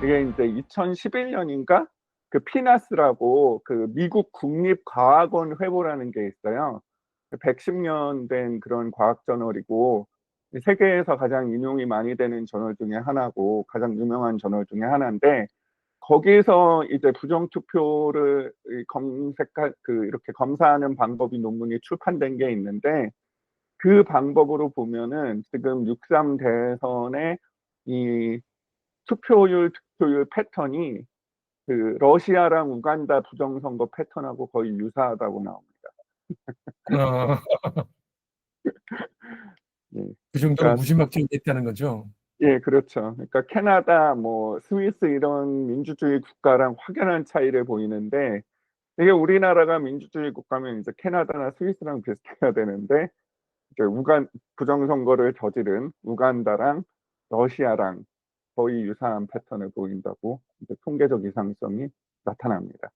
이게 인제 2011년인가 그 피나스라고 그 미국 국립과학원 회보라는 게 있어요. 그 110년 된 그런 과학 저널이고 이 세계에서 가장 인용이 많이 되는 저널 중에 하나고 가장 유명한 저널 중에 하나인데 거기서 이제 부정 투표를 이 검색하 그 이렇게 검사하는 방법이 논문이 출판된 게 있는데 그 방법으로 보면은 지금 6.3 대선의 이 투표율, 득표율 패턴이 그 러시아랑 우간다 부정선거 패턴하고 거의 유사하다고 나옵니다. 아, 예. 그 정도로 그러니까 무지막지하게 있다는 거죠. 예 그렇죠. 그러니까 캐나다 뭐 스위스 이런 민주주의 국가랑 확연한 차이를 보이는데 이게 우리나라가 민주주의 국가면 이제 캐나다나 스위스랑 비슷해야 되는데 이제 우간 부정선거를 저지른 우간다랑 러시아랑 거의 유사한 패턴을 보인다고 이제 통계적 이상성이 나타납니다.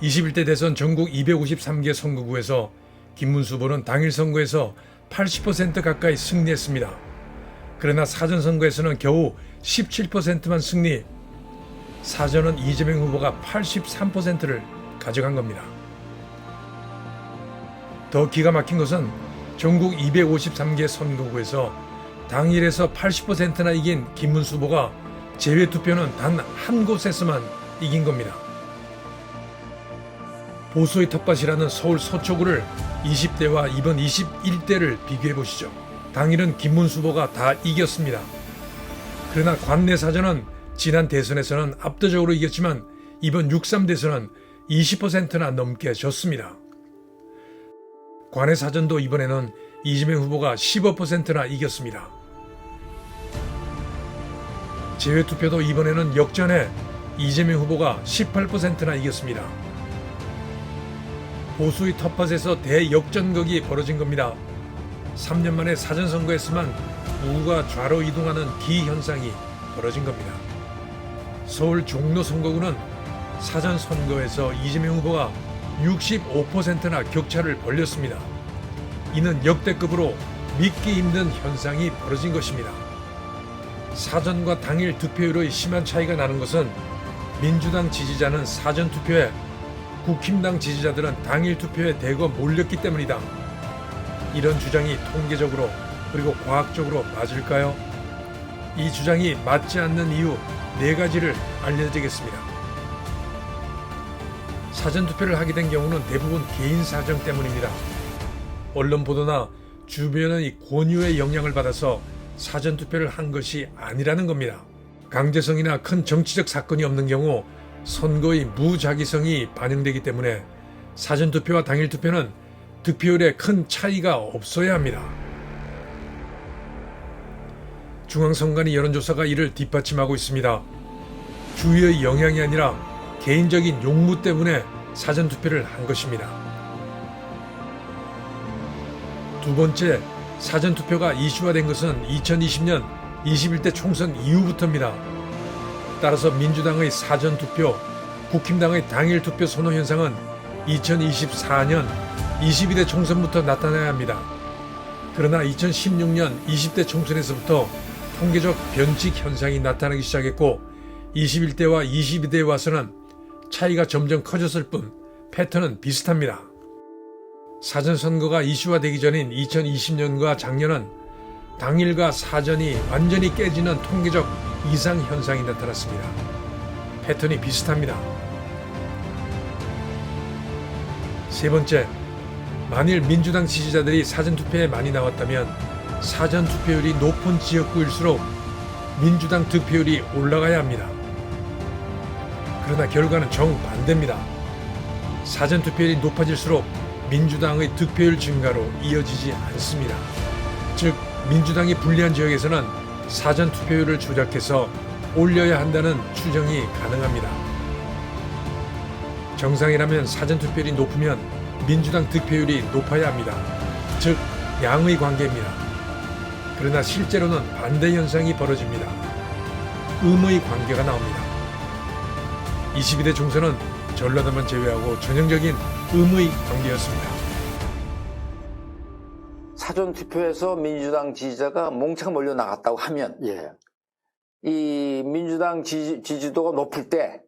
21대 대선 전국 253개 선거구에서 김문수 후보는 당일 선거에서 80% 가까이 승리했습니다. 그러나 사전 선거에서는 겨우 17%만 승리. 사전은 이재명 후보가 83%를 가져간 겁니다. 더 기가 막힌 것은 전국 253개 선거구에서 당일에서 80%나 이긴 김문수 후보가 제외 투표는 단 한 곳에서만 이긴 겁니다. 보수의 텃밭이라는 서울 서초구를 20대와 이번 21대를 비교해 보시죠. 당일은 김문수 후보가 다 이겼습니다. 그러나 관내 사전은 지난 대선에서는 압도적으로 이겼지만 이번 6.3 대선은 20%나 넘게 졌습니다. 관내 사전도 이번에는 이재명 후보가 15%나 이겼습니다. 제외투표도 이번에는 역전해 이재명 후보가 18%나 이겼습니다. 보수의 텃밭에서 대역전극이 벌어진 겁니다. 3년 만에 사전선거에서만 우가 좌로 이동하는 기현상이 벌어진 겁니다. 서울 종로 선거구는 사전선거에서 이재명 후보가 65%나 격차를 벌렸습니다. 이는 역대급으로 믿기 힘든 현상이 벌어진 것입니다. 사전과 당일 득표율의 심한 차이가 나는 것은 민주당 지지자는 사전투표에 국힘당 지지자들은 당일 투표에 대거 몰렸기 때문이다. 이런 주장이 통계적으로 그리고 과학적으로 맞을까요? 이 주장이 맞지 않는 이유 4가지를 알려드리겠습니다. 사전투표를 하게 된 경우는 대부분 개인 사정 때문입니다. 언론 보도나 주변의 권유의 영향을 받아서 사전투표를 한 것이 아니라는 겁니다. 강제성이나 큰 정치적 사건이 없는 경우 선거의 무작위성이 반영되기 때문에 사전투표와 당일투표는 득표율에 큰 차이가 없어야 합니다. 중앙선관위 여론조사가 이를 뒷받침하고 있습니다. 주위의 영향이 아니라 개인적인 용무 때문에 사전투표를 한 것입니다. 두 번째, 사전투표가 이슈화된 것은 2020년 21대 총선 이후부터입니다. 따라서 민주당의 사전투표, 국힘당의 당일투표 선호 현상은 2024년 22대 총선부터 나타나야 합니다. 그러나 2016년 20대 총선에서부터 통계적 변칙 현상이 나타나기 시작했고 21대와 22대에 와서는 차이가 점점 커졌을 뿐 패턴은 비슷합니다. 사전선거가 이슈화되기 전인 2020년과 작년은 당일과 사전이 완전히 깨지는 통계적 이상 현상이 나타났습니다. 패턴이 비슷합니다. 세 번째, 만일 민주당 지지자들이 사전투표에 많이 나왔다면 사전투표율이 높은 지역구일수록 민주당 득표율이 올라가야 합니다. 그러나 결과는 정반대입니다. 사전투표율이 높아질수록 민주당의 득표율 증가로 이어지지 않습니다. 즉 민주당이 불리한 지역에서는 사전투표율을 조작해서 올려야 한다는 추정이 가능합니다. 정상이라면 사전투표율이 높으면 민주당 득표율이 높아야 합니다. 즉 양의 관계입니다. 그러나 실제로는 반대 현상이 벌어집니다. 음의 관계가 나옵니다. 22대 총선은 전라도만 제외하고 전형적인 음의 관계였습니다. 사전투표에서 민주당 지지자가 몽창 몰려 나갔다고 하면 예. 이 민주당 지지도가 높을 때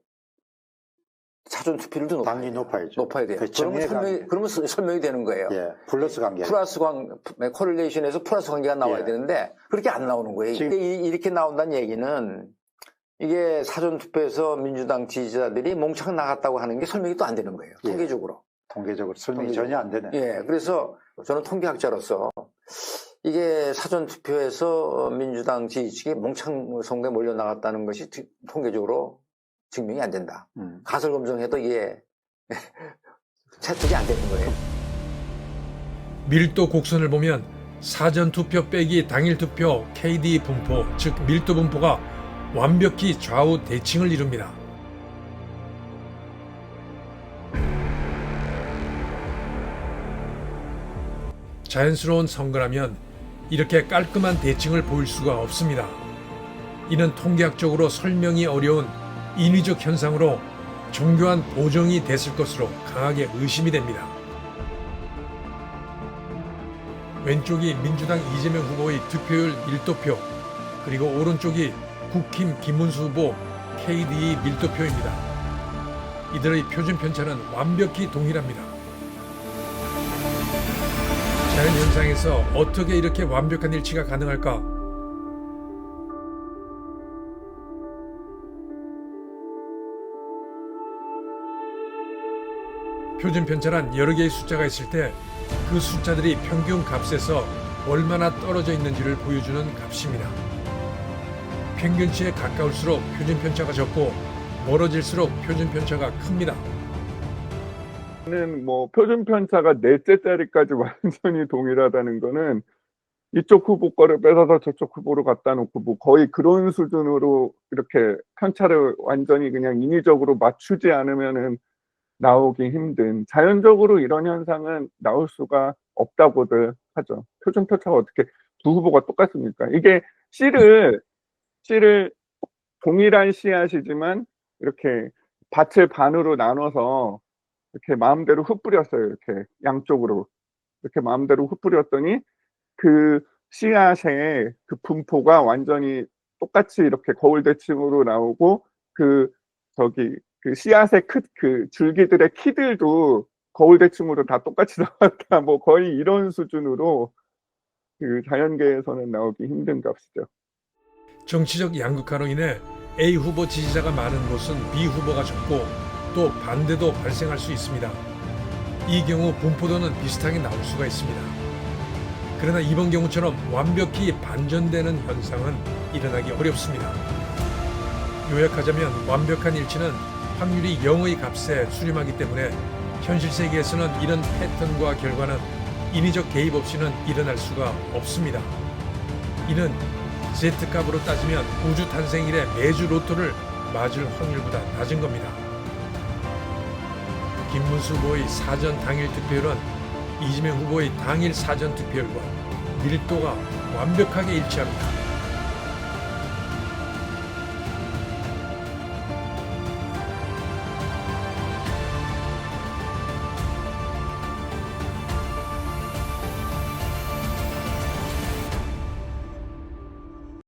사전 투표율도 당연히 높아야죠. 높아야 돼요. 그 정액 그러면 설명이 되는 거예요. 예, 플러스 관계. 코릴레이션에서 플러스 관계가 나와야 예. 되는데 그렇게 안 나오는 거예요. 지금- 이렇게 나온다는 얘기는 이게 사전 투표에서 민주당 지지자들이 몽창 나갔다고 하는 게 설명이 또 안 되는 거예요. 예. 통계적으로. 통계적으로 설명이 전혀 안 되네. 예, 그래서 저는 통계학자로서 이게 사전 투표에서 민주당 지지층이 몽창 선거에 몰려 나갔다는 것이 통계적으로 증명이 안 된다. 가설 검증해도 이게 채택이 안 되는 거예요. 밀도 곡선을 보면 사전 투표 빼기 당일 투표 KD 분포, 즉 밀도 분포가 완벽히 좌우 대칭을 이룹니다. 자연스러운 선거라면 이렇게 깔끔한 대칭을 보일 수가 없습니다. 이는 통계학적으로 설명이 어려운 인위적 현상으로 정교한 보정이 됐을 것으로 강하게 의심이 됩니다. 왼쪽이 민주당 이재명 후보의 득표율 밀도표, 그리고 오른쪽이 국힘 김문수 후보 KD 밀도표입니다. 이들의 표준 편차는 완벽히 동일합니다. 자연현상에서 어떻게 이렇게 완벽한 일치가 가능할까? 표준 편차란 여러 개의 숫자가 있을 때 그 숫자들이 평균 값에서 얼마나 떨어져 있는지를 보여주는 값입니다. 평균치에 가까울수록 표준 편차가 적고 멀어질수록 표준 편차가 큽니다. 는 뭐 표준 편차가 넷째 자리까지 완전히 동일하다는 거는 이쪽 후보 거를 뺏어서 저쪽 후보로 갖다 놓고 뭐 거의 그런 수준으로 이렇게 편차를 완전히 그냥 인위적으로 맞추지 않으면은 나오기 힘든, 자연적으로 이런 현상은 나올 수가 없다고들 하죠. 표준 편차가 어떻게 두 후보가 똑같습니까? 이게 씨를 동일한 씨앗이지만 이렇게 밭을 반으로 나눠서 이렇게 마음대로 흩뿌렸어요. 이렇게 양쪽으로 이렇게 마음대로 흩뿌렸더니 그 씨앗의 그 분포가 완전히 똑같이 이렇게 거울 대칭으로 나오고 그 씨앗의 그 줄기들의 키들도 거울 대칭으로 다 똑같이 나왔다. 뭐 거의 이런 수준으로 그 자연계에서는 나오기 힘든 값이죠. 정치적 양극화로 인해 A 후보 지지자가 많은 곳은 B 후보가 적고 또 반대도 발생할 수 있습니다. 이 경우 분포도는 비슷하게 나올 수가 있습니다. 그러나 이번 경우처럼 완벽히 반전되는 현상은 일어나기 어렵습니다. 요약하자면 완벽한 일치는 확률이 0의 값에 수렴하기 때문에 현실 세계에서는 이런 패턴과 결과는 인위적 개입 없이는 일어날 수가 없습니다. 이는 Z값으로 따지면 우주 탄생 이래 매주 로또를 맞을 확률보다 낮은 겁니다. 김문수 후보의 사전 당일 투표율은 이재명 후보의 당일 사전 투표율과 밀도가 완벽하게 일치합니다.